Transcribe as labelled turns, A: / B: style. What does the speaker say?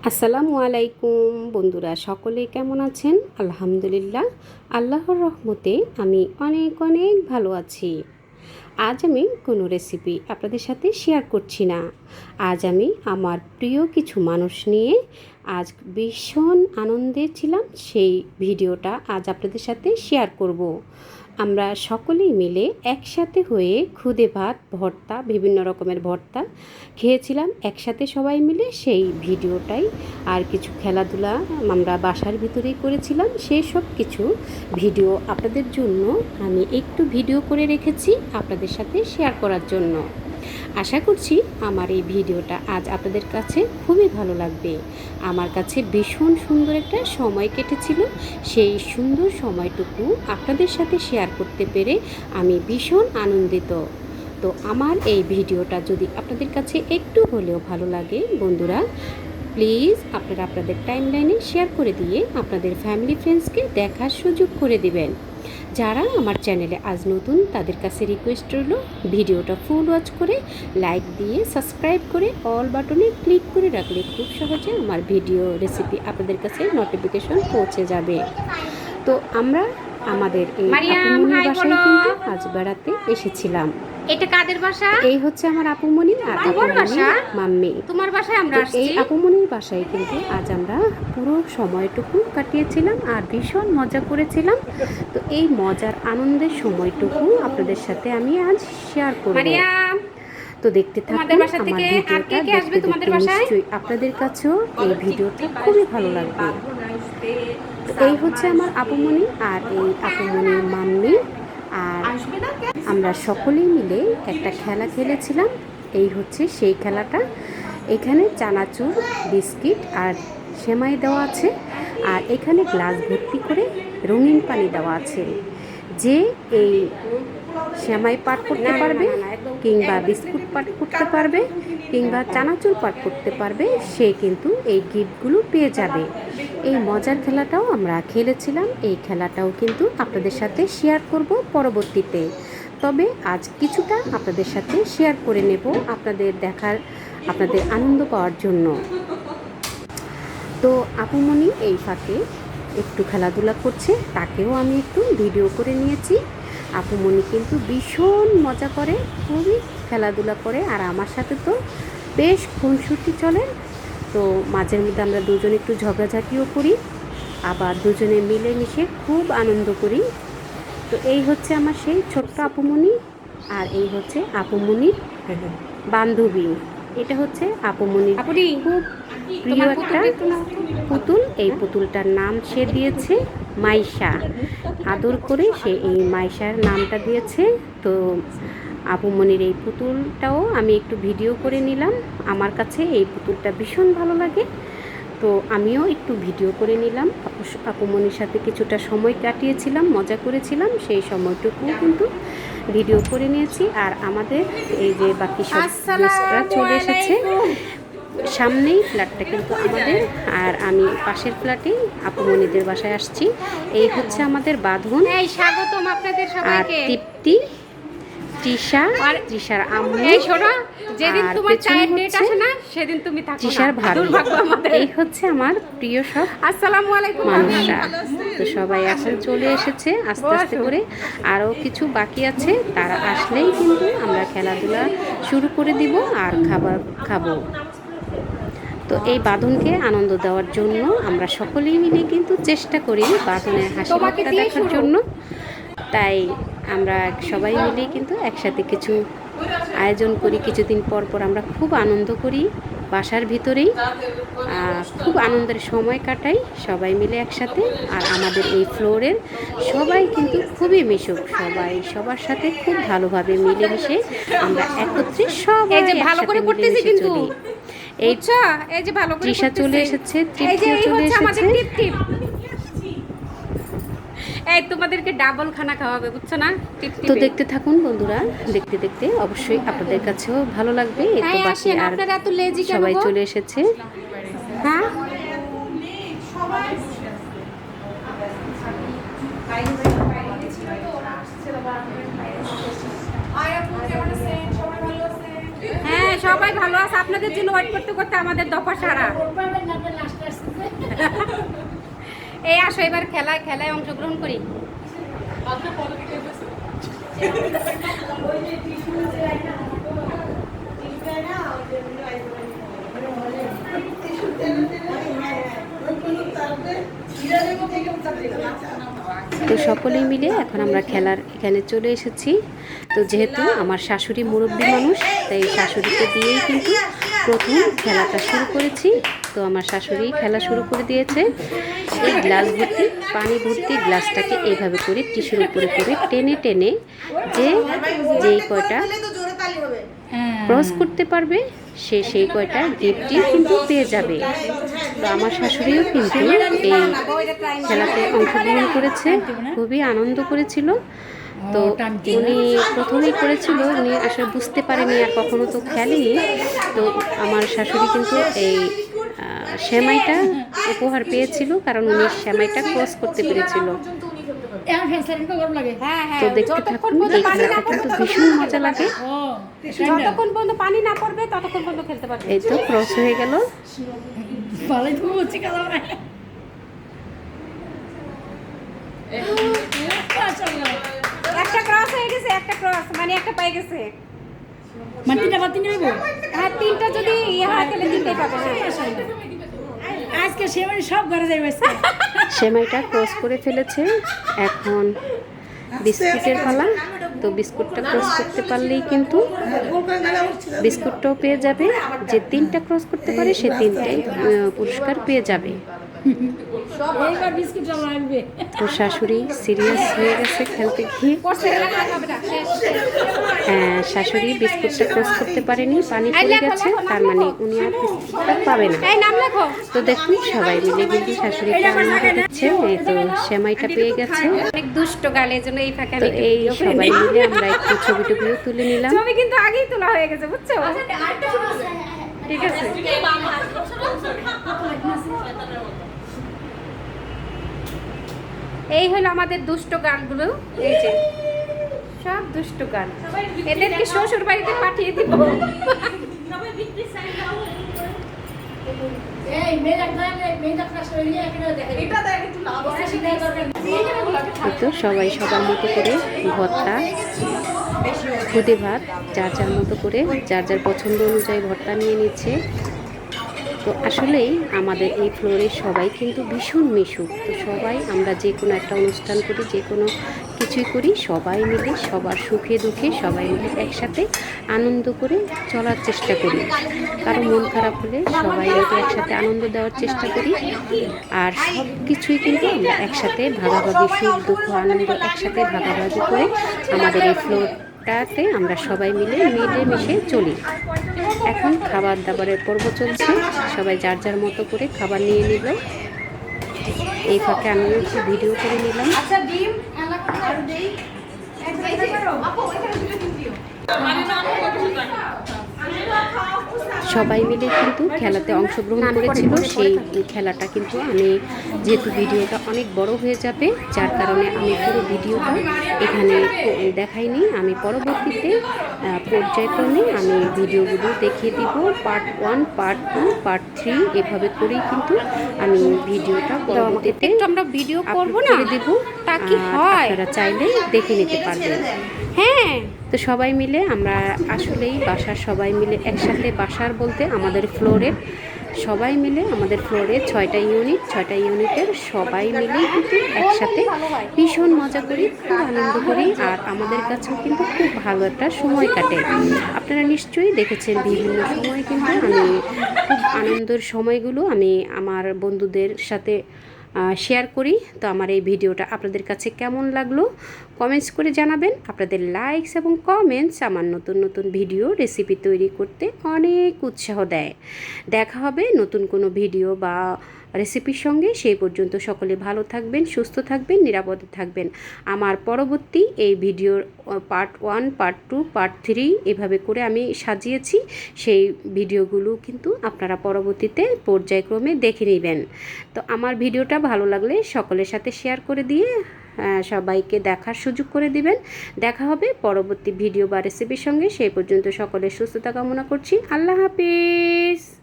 A: আসসালামু আলাইকুম বন্ধুরা, সকলে কেমন আছেন? আলহামদুলিল্লাহ, আল্লাহর রহমতে আমি অনেক অনেক ভালো আছি। আজ আমি কোনো রেসিপি আপনাদের সাথে শেয়ার করছি না। আজ আমি আমার প্রিয় কিছু মানুষ নিয়ে আজ ভীষণ আনন্দে ছিলাম, সেই ভিডিওটা আজ আপনাদের সাথে শেয়ার করব। আমরা সকলেই মিলে একসাথে হয়ে খুদে ভাত, ভর্তা, বিভিন্ন রকমের ভর্তা খেয়েছিলাম একসাথে সবাই মিলে, সেই ভিডিওটাই। আর কিছু খেলাধুলা আমরা বাসার ভিতরেই করেছিলাম, সেই সব কিছু ভিডিও আপনাদের জন্য আমি একটু ভিডিও করে রেখেছি আপনাদের সাথে শেয়ার করার জন্য। আশা করছি আমার এই ভিডিওটা আজ আপনাদের কাছে খুবই ভালো লাগবে। আমার কাছে ভীষণ সুন্দর একটা সময় কেটেছিল, সেই সুন্দর সময়টুকু আপনাদের সাথে শেয়ার করতে পেরে আমি ভীষণ আনন্দিত। তো আমার এই ভিডিওটা যদি আপনাদের কাছে একটু হলেও ভালো লাগে বন্ধুরা, প্লিজ আপনারা আপনাদের টাইমলাইনে শেয়ার করে দিয়ে আপনাদের ফ্যামিলি ফ্রেন্ডসকে দেখার সুযোগ করে দিবেন। যারা আমার চ্যানেলে আজ নতুন তাদের কাছে রিকোয়েস্ট রইল, ভিডিওটা ফুল ওয়াচ করে লাইক দিয়ে সাবস্ক্রাইব করে অল বাটনে ক্লিক করে রাখলে খুব সহজে আমার ভিডিও রেসিপি আপনাদের কাছে নোটিফিকেশন পৌঁছে যাবে। তো আমরা আমাদের এই আপুমনির বাসায় কিন্তু আজ বেড়াতে এসেছিলাম।
B: এটা কাদের বাসা?
A: এই হচ্ছে আমার আপুমনি আর
B: তোমার বাসা?
A: মাম্মি।
B: তোমার বাসায় আমরা আসছি।
A: এই আপুমনির বাসায় কিন্তু আজ আমরা পুরো সময়টুকু কাটিয়েছিলাম আর ভীষণ মজা করেছিলাম। তো এই মজার আনন্দের সময়টুকু আপনাদের সাথে আমি আজ শেয়ার করব। তো দেখতে থাকুন আমার ভিডিওটা, দেখতে দেখতে নিশ্চয়ই আপনাদের কাছেও এই ভিডিওটা খুবই ভালো লাগবে। তো এই হচ্ছে আমার আপুমনি আর এই আপুমনির মাম্মি, আর আমরা সকলেই মিলে একটা খেলা খেলেছিলাম। এই হচ্ছে সেই খেলাটা। এখানে চানাচুর, বিস্কিট আর সেমাই দেওয়া আছে, আর এখানে গ্লাস ভর্তি করে রঙিন পানি দেওয়া আছে। যে এই সেমাই পাট করতে পারবে কিংবা বিস্কুট পাট করতে পারবে কিংবা চানাচুর পাট করতে পারবে, সে কিন্তু এই গিফটগুলো পেয়ে যাবে। এই মজার খেলাটাও আমরা খেলেছিলাম, এই খেলাটাও কিন্তু আপনাদের সাথে শেয়ার করব পরবর্তীতে। তবে আজ কিছুটা আপনাদের সাথে শেয়ার করে নেব আপনাদের দেখার, আপনাদের আনন্দ পাওয়ার জন্য। তো আপুমনি এই ফাঁকে একটু খেলাধুলা করছে, তাকেও আমি একটু ভিডিও করে নিয়েছি। আপুমনি কিন্তু ভীষণ মজা করে, খুবই খেলাধুলা করে, আর আমার সাথে তো বেশ খুনসুটি চলে। তো মাঝের মধ্যে আমরা দুজনে একটু ঝগড়াঝাটিও করি, আবার দুজনে মিলেমিশে খুব আনন্দ করি। তো এই হচ্ছে আমার সেই ছোট্ট আপুমনি, আর এই হচ্ছে আপুমনির বান্ধবী। এটা হচ্ছে আপুমনির খুব প্রিয় একটা পুতুল। এই পুতুলটার নাম সে দিয়েছে মাইশা, আদর করে সে এই মাইশার নামটা দিয়েছে। তো আপুমনির এই পুতুলটাও আমি একটু ভিডিও করে নিলাম। আমার কাছে এই পুতুলটা ভীষণ ভালো লাগে, তো আমিও একটু ভিডিও করে নিলাম। আপুমনির সাথে কিছুটা সময় কাটিয়েছিলাম, মজা করেছিলাম, সেই সময়টুকু কিন্তু ভিডিও করে নিয়েছি। আর আমাদের এই যে বাকি সব গেস্টরা চলে এসেছে, সামনেই ফ্ল্যাটটা কিন্তু আমাদের, আর আমি পাশের ফ্ল্যাটেই আপুমনিদের বাসায় আসছি। এই হচ্ছে আমাদের বাঁধন,
B: স্বাগতম আপনাদের সবাইকে।
A: আর তৃপ্তি, তৃষা আর তৃষার আম্মু।
B: যেদিন তোমার চায়ের ডেট আসে না সেদিন তুমি থাকো না,
A: তৃষার ভাই।
B: দুর্ভাগ্য আমাদের।
A: এই হচ্ছে আমার প্রিয় সব
B: আসসালামু আলাইকুম
A: মানুষরা। তো সবাই এখন চলে এসেছে আস্তে আস্তে করে, আরও কিছু বাকি আছে, তারা আসলেই কিন্তু আমরা খেলাধুলা শুরু করে দিব আর খাবার খাবো। তো এই বাঁধনকে আনন্দ দেওয়ার জন্য আমরা সকলেই মিলে কিন্তু চেষ্টা করি বাঁধনের হাসি মুখটা দেখার জন্য। তাই আমরা সবাই মিলে কিন্তু একসাথে কিছু আয়োজন করি, কিছুদিন পর পর আমরা খুব আনন্দ করি বাসার ভিতরেই, খুব আনন্দের সময় কাটাই সবাই মিলে একসাথে। আর আমাদের এই ফ্লোরের সবাই কিন্তু খুবই মিশুক, সবাই সবার সাথে খুব ভালোভাবে মিলেমিশে আমরা একত্রে সবাই ভালো করে করতেছি। কিন্তু এই যে ভালো করে তৃষা চলে এসেছে, তৃপ্তিও চলে এসেছে।
B: এই তোমাদেরকে ডাবল খানা খাওয়াবে, বুঝছো না?
A: তো দেখতে থাকুন বন্ধুরা, দেখতে দেখতে অবশ্যই আপনাদের কাছেও ভালো লাগবে। এই তো বাকি আর সবাই চলে এসেছে।
B: হ্যাঁ, হ্যাঁ সবাই ভালো আছে, আপনাদের জন্য ওয়েট করতে করতে আমাদের দফা সারা। এই আসো এবার খেলায় অংশগ্রহণ করি।
A: তো সকলেই মিলে এখন আমরা খেলার এখানে চলে এসেছি। তো যেহেতু আমার শাশুড়ি মুরব্বী মানুষ, তাই শাশুড়িকে দিয়েই কিন্তু প্রথম খেলাটা শুরু করেছি। তো আমার শাশুড়ি খেলা শুরু করে দিয়েছে। এই গ্লাস ভর্তি পানি ভর্তি গ্লাসটাকে এইভাবে করে টিস্যুর উপরে করে টেনে টেনে যেই কয়টা ক্রস করতে পারবে সেই কয়টা গিফটই কিন্তু পেয়ে যাবে। তো আমার শাশুড়িও কিন্তু এই খেলাতে অংশগ্রহণ করেছে, খুবই আনন্দ করেছিল। তো উনি প্রথমেই করেছিল, উনি আসলে বুঝতে পারেনি আর কখনো তো খেলেনি। তো আমার শাশুড়ি কিন্তু এই সেমাইটা উপহার পেয়েছিল, কারণ উনি সেমাইটা ক্রস করতে পেরেছিল। তো দেখতে থাকুন, এই খেলাটা কিন্তু ভীষণ মজা লাগে।
B: যতক্ষণ পর্যন্ত পানি না পড়বে ততক্ষণ পর্যন্ত খেলতে পারবে।
A: এই তো ক্রস হয়ে গেল।
B: একটা ক্রস হয়ে গেছে, একটা ক্রস মানে একটা পাই গেছে। হ্যাঁ, তিনটা যদি ইয়ে হয় তাহলে তিনটাই পাবে।
C: আজকে সেমাই সব ঘরে যাবে।
A: সেমাইটা ক্রস করে ফেলেছে, এখন বিস্কুটের পালা। তো বিস্কুটটা ক্রস করতে পারলেই কিন্তু বিস্কুটটাও পেয়ে যাবে। যে তিনটা ক্রস করতে পারে সে তিনটাই পুরস্কার পেয়ে যাবে। তো শাশুড়ি সিরিয়াস হয়ে গেছে খেলতে গিয়ে। শাশুড়ি বিস্কুটটা ক্রস করতে পারেনি, পানি পড়ে গেছে, তার মানে উনি আর বিস্কুটটা পাবে না। তো দেখুন সবাই মিলে কিন্তু শাশুড়িকে আনন্দ দিচ্ছে। এই তো সেমাইটা পেয়ে গেছে।
B: অনেক দুষ্ট গালের জন্য এই ফাঁকে
A: তো এই সবাই মিলে আমরা একটু ছবি টবিও তুলে নিলাম।
B: ছবি কিন্তু আগেই তোলা হয়ে গেছে, বুঝছো? ঠিক আছে। এই হলো আমাদের দুষ্ট গানগুলো। এই যে সব দুষ্ট গান, এদেরকে শ্বশুর বাড়িতে পাঠিয়ে দিব।
A: তো সবাই সবার মতো করে ভর্তা, খুদে ভাত যার যার মতো করে যার যার পছন্দ অনুযায়ী ভর্তা নিয়ে নিচ্ছে। তো আসলেই আমাদের এই ফ্লোরে সবাই কিন্তু ভীষণ মিশুক। তো সবাই আমরা যে কোনো একটা অনুষ্ঠান করি, যে কোনো কিছুই করি, সবাই মিলে সবার সুখে দুঃখে সবাই মিলে একসাথে আনন্দ করে চলার চেষ্টা করি। কারো মন খারাপ হলে সবাই মিলে একসাথে আনন্দ দেওয়ার চেষ্টা করি। আর সব কিছুই কিন্তু আমরা একসাথে ভাগাভাগি, সুখ দুঃখ আনন্দ একসাথে ভাগাভাগি করে আমাদের এই ফ্লোরটাতে আমরা সবাই মিলে মিলেমিশে চলি। এখন খাবার দাবারের পর্ব চলছে, সবাই যার যার মতো করে খাবার নিয়ে নিল। এই ফাঁকে আমিও একটু ভিডিও করে নিলাম। সবাই মিলে কিন্তু খেলাতে অংশগ্রহণ করেছিল। সেই খেলাটা কিন্তু আমি যেহেতু ভিডিওটা অনেক বড় হয়ে যাবে, যার কারণে আমি পুরো ভিডিওটা এখানে দেখাইনি। আমি পরবর্তীতে পর্যায়ক্রমে আমি ভিডিওগুলো দেখিয়ে দিব। পার্ট 1, পার্ট 2, পার্ট 3 এভাবে করেই কিন্তু আমি ভিডিওটা পরবর্তীতে
B: আমরা ভিডিও করব না
A: দেব,
B: তা কি হয়
A: আপনারা চাইলে দেখে নিতে পারবেন।
B: হ্যাঁ।
A: তো সবাই মিলে আমরা আসলেই বাসার সবাই মিলে একসাথে, বাসার বলতে আমাদের ফ্লোরের সবাই মিলে, আমাদের ফ্লোরে 6টা ইউনিট, 6টা ইউনিটের সবাই মিলে কিন্তু একসাথে ভীষণ মজা করি, খুব আনন্দ করি। আর আমাদের কাছেও কিন্তু খুব ভালো একটা সময় কাটে। আপনারা নিশ্চয়ই দেখেছেন বিভিন্ন সময় কিন্তু আমি খুব আনন্দের সময়গুলো আমি আমার বন্ধুদের সাথে শেয়ার করি। তো আমার এই ভিডিওটা আপনাদের কাছে কেমন লাগলো কমেন্টস করে জানাবেন। আপনাদের লাইকস এবং কমেন্টস আমার নতুন নতুন ভিডিও রেসিপি তৈরি করতে অনেক উৎসাহ দেয়। দেখা হবে নতুন কোনো ভিডিও বা রেসিপির সঙ্গে। সেই পর্যন্ত সকলে ভালো থাকবেন, সুস্থ থাকবেন, নিরাপদে থাকবেন। আমার পরবর্তী এই ভিডিওর পার্ট 1, পার্ট 2, পার্ট 3 এভাবে করে আমি সাজিয়েছি। সেই ভিডিওগুলো কিন্তু আপনারা পরবর্তীতে পর্যায়ক্রমে দেখে নেবেন। তো আমার ভিডিওটা ভালো লাগলে সকলের সাথে শেয়ার করে দিয়ে সবাইকে দেখার সুযোগ করে দিবেন। দেখা হবে পরবর্তী ভিডিও বা রেসিপির সঙ্গে। সেই পর্যন্ত সকলের সুস্থতা কামনা করছি। আল্লাহ হাফিজ।